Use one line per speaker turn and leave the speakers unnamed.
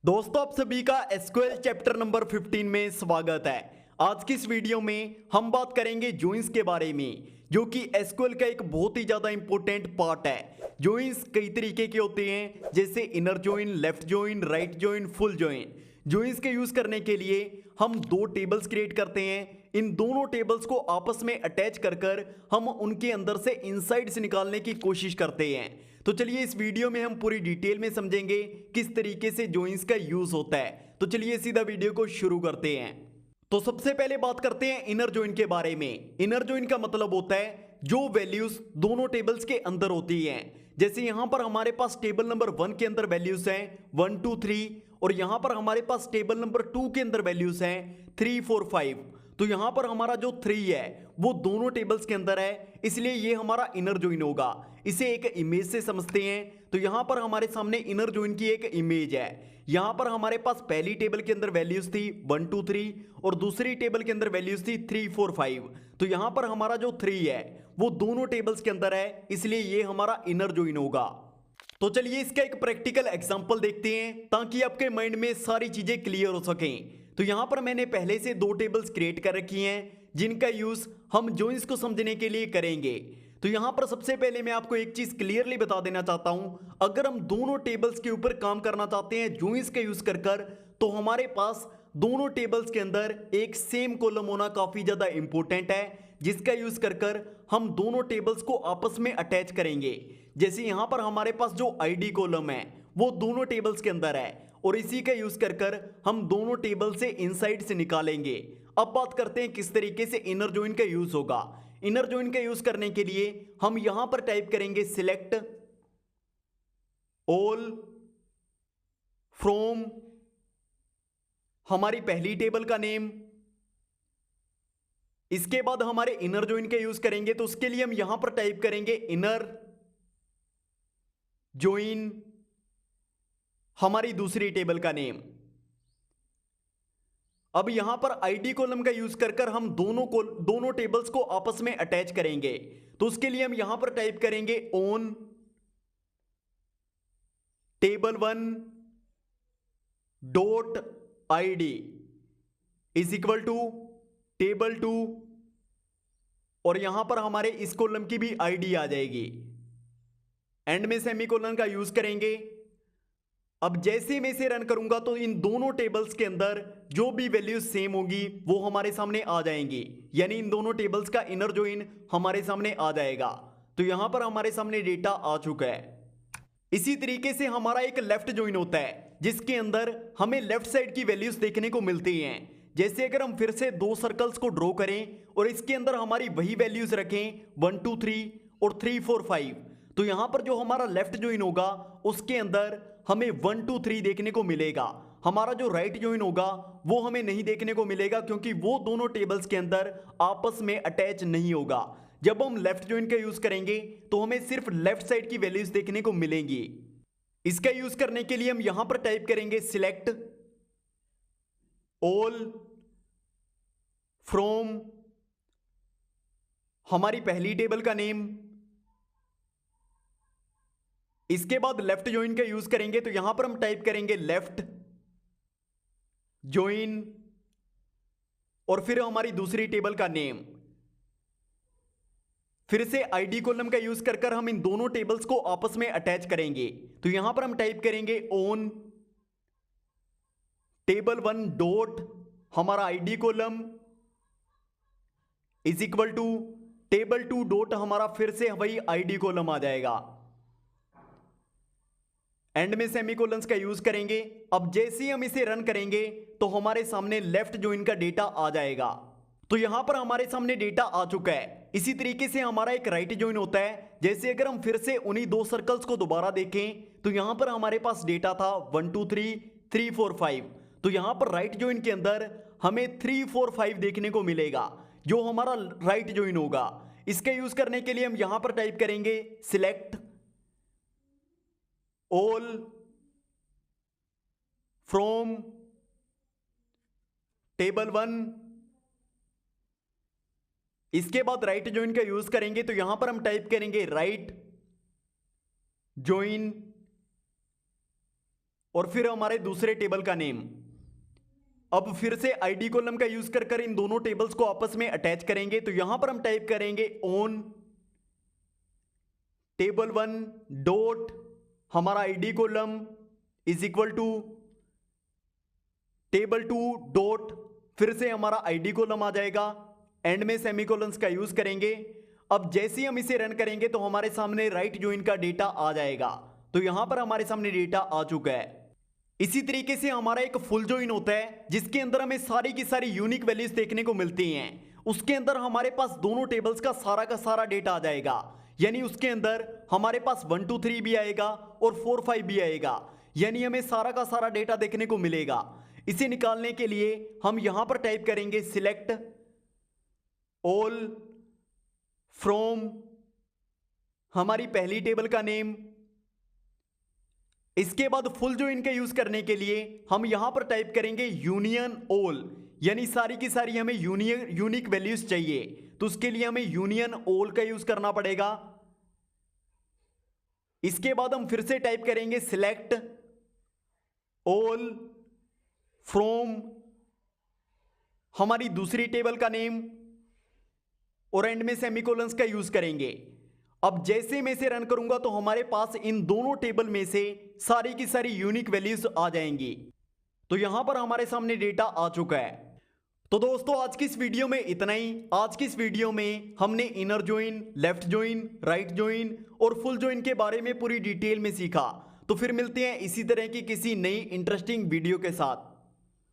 दोस्तों आप सभी का एसक्यूएल चैप्टर नंबर 15 में स्वागत है। आज की इस वीडियो में हम बात करेंगे जॉइंस के बारे में, जो कि एसक्यूएल का एक बहुत ही ज्यादा इंपॉर्टेंट पार्ट है। जॉइंस कई तरीके के होते हैं, जैसे inner join, left join, right join, full join. Joins के यूज करने के लिए हम दो टेबल्स क्रिएट करते हैं। इन दोनों टेबल्स को आपस में अटैच कर हम उनके अंदर से इनसाइड्स निकालने की कोशिश करते हैं। तो चलिए इस वीडियो में हम पूरी डिटेल में समझेंगे किस तरीके से जॉइंस का यूज होता है। तो चलिए सीधा वीडियो को शुरू करते हैं। तो सबसे पहले बात करते हैं इनर जॉइन के बारे में। इनर जॉइन का मतलब होता है जो वैल्यूज दोनों टेबल्स के अंदर होती हैं। जैसे यहां पर हमारे पास टेबल नंबर 1 के अंदर वैल्यूज हैं 1 2 3, और यहां पर हमारे पास टेबल नंबर 2 के अंदर वैल्यूज हैं 3 4 5। तो यहां पर हमारा जो 3 है वो दोनों टेबल्स के अंदर है, इसलिए ये हमारा इनर जॉइन होगा। इसे एक इमेज से समझते हैं। तो यहां पर हमारे सामने इनर जॉइन की एक इमेज है। यहां पर हमारे पास पहली टेबल के अंदर वैल्यूज थी 1 2 3, और दूसरी टेबल के अंदर वैल्यूज थी 3 4 5। तो यहां पर हमारा जो 3 है वो दोनों टेबल्स के अंदर है, इसलिए ये हमारा इनर जॉइन होगा। तो चलिए इसका एक प्रैक्टिकल एग्जांपल देखते हैं, ताकि आपके माइंड में सारी चीजें क्लियर हो सकें। तो यहां पर मैंने पहले से दो टेबल्स क्रिएट कर रखी हैं, जिनका यूज हम जॉइंस को समझने के लिए करेंगे। तो यहां पर सबसे पहले मैं आपको एक चीज क्लियरली बता देना चाहता हूं, अगर हम दोनों टेबल्स के ऊपर काम करना चाहते हैं जॉइंस का यूज कर तो हमारे पास दोनों टेबल्स के अंदर एक सेम कॉलम होना काफी ज्यादा इंपॉर्टेंट है, जिसका यूज कर हम दोनों टेबल्स को आपस में अटैच करेंगे। जैसे यहां पर हमारे पास जो आईडी कॉलम है वो दोनों टेबल्स के अंदर है, और इसी का यूज कर हम दोनों टेबल से इनसाइड से निकालेंगे। अब बात करते हैं किस तरीके से इनर जॉइन का यूज होगा। इनर जॉइन का यूज करने के लिए हम यहां पर टाइप करेंगे सिलेक्ट ऑल फ्रॉम हमारी पहली टेबल का नेम। इसके बाद हमारे इनर जॉइन का यूज करेंगे, तो उसके लिए हम यहां पर टाइप करेंगे इनर जॉइन हमारी दूसरी टेबल का नेम। अब यहां पर आईडी कॉलम का यूज कर हम दोनों टेबल्स को आपस में अटैच करेंगे। तो उसके लिए हम यहां पर टाइप करेंगे on table 1 dot ID is equal to table 2, और यहां पर हमारे इस कॉलम की भी आईडी आ जाएगी। एंड में सेमीकोलन का यूज करेंगे। अब जैसे मैं इसे रन करूंगा तो इन दोनों टेबल्स के अंदर जो भी वैल्यूज सेम होगी वो हमारे सामने आ जाएंगी, यानी इन दोनों टेबल्स का इनर जॉइन हमारे सामने आ जाएगा। तो यहां पर हमारे सामने डेटा आ चुका है। इसी तरीके से हमारा एक लेफ्ट जॉइन होता है, जिसके अंदर हमें लेफ्ट साइड की वैल्यूज देखने को मिलती हैं। जैसे अगर हम फिर से दो सर्कल्स को ड्रॉ करें और इसके अंदर हमारी वही वैल्यूज रखें 1 2 3 और 3 4 5, तो यहां पर जो हमारा लेफ्ट जॉइन होगा उसके अंदर हमें 1 2 3 देखने को मिलेगा। हमारा जो राइट जॉइन होगा वो हमें नहीं देखने को मिलेगा, क्योंकि वो दोनों टेबल्स के अंदर आपस में अटैच नहीं होगा। जब हम लेफ्ट जॉइन का यूज करेंगे तो हमें सिर्फ लेफ्ट साइड की वैल्यूज देखने को मिलेंगी। इसका यूज करने के लिए हम यहां पर टाइप करेंगे सिलेक्ट ऑल फ्रॉम हमारी पहली टेबल का नेम। इसके बाद लेफ्ट जॉइन का यूज करेंगे, तो यहां पर हम टाइप करेंगे लेफ्ट जॉइन और फिर हमारी दूसरी टेबल का नेम। फिर से आईडी कॉलम का यूज कर हम इन दोनों टेबल्स को आपस में अटैच करेंगे। तो यहां पर हम टाइप करेंगे ऑन टेबल 1 डॉट हमारा ID column is equal to table 2 dot हमारा फिर से वही आईडी कॉलम आ जाएगा। एंड में सेमीकोलंस का यूज करेंगे। अब जैसे ही हम इसे रन करेंगे तो हमारे सामने लेफ्ट जॉइन का डेटा आ जाएगा। तो यहां पर हमारे सामने डेटा आ चुका है। इसी तरीके से हमारा एक राइट जॉइन होता है। जैसे अगर हम फिर से उन्हीं दो सर्कल्स को दोबारा देखें तो यहां पर हमारे पास डेटा था 1 2 3 3 4 5। तो यहां पर राइट जॉइन के अंदर हमें 3 4 5 देखने को मिलेगा, जो हमारा राइट जॉइन होगा। इसका यूज करने के लिए हम यहां पर टाइप करेंगे सिलेक्ट ऑल फ्रॉम टेबल 1। इसके बाद राइट जॉइन का यूज करेंगे, तो यहां पर हम टाइप करेंगे राइट जॉइन और फिर हमारे दूसरे टेबल का नेम। अब फिर से आईडी कॉलम का यूज कर इन दोनों टेबल्स को आपस में अटैच करेंगे। तो यहां पर हम टाइप करेंगे ऑन टेबल 1 डॉट हमारा ID column is equal to table 2 dot फिर से हमारा आईडी कॉलम आ जाएगा। एंड में सेमीकोलंस का यूज करेंगे। अब जैसे ही हम इसे रन करेंगे तो हमारे सामने राइट जॉइन का डेटा आ जाएगा। तो यहां पर हमारे सामने डेटा आ चुका है। इसी तरीके से हमारा एक फुल जॉइन होता है जिसके अंदर हमें सारी की सारी यूनिक वैल्यूज देखने को मिलती हैं। उसके अंदर हमारे पास दोनों टेबल्स का सारा डेटा आ जाएगा। यानी उसके अंदर हमारे पास 1 2 3 भी आएगा और 4 5 भी आएगा। यानी हमें सारा का सारा डेटा देखने को मिलेगा। इसे निकालने के लिए हम यहां पर टाइप करेंगे सिलेक्ट ऑल फ्रॉम हमारी पहली टेबल का नेम। इसके बाद फुल जॉइन का यूज करने के लिए हम यहां पर टाइप करेंगे यूनियन ऑल। यानी सारी की सारी हमें यूनिक वैल्यूज चाहिए। तो उसके लिए हमें यूनियन ऑल का यूज करना पड़ेगा। इसके बाद हम फिर से टाइप करेंगे सिलेक्ट ऑल फ्रॉम हमारी दूसरी टेबल का नेम और एंड में सेमीकोलंस का यूज करेंगे। अब जैसे मैं इसे रन करूंगा तो हमारे पास इन दोनों टेबल में से सारी की सारी यूनिक वैल्यूज आ जाएंगी। तो यहां पर हमारे सामने डेटा आ चुका है। तो दोस्तों आज की इस वीडियो में इतना ही। आज की इस वीडियो में हमने inner join, left join, right join और फुल जॉइन के बारे में पूरी डिटेल में सीखा। तो फिर मिलते हैं इसी तरह की किसी नई इंटरेस्टिंग वीडियो के साथ।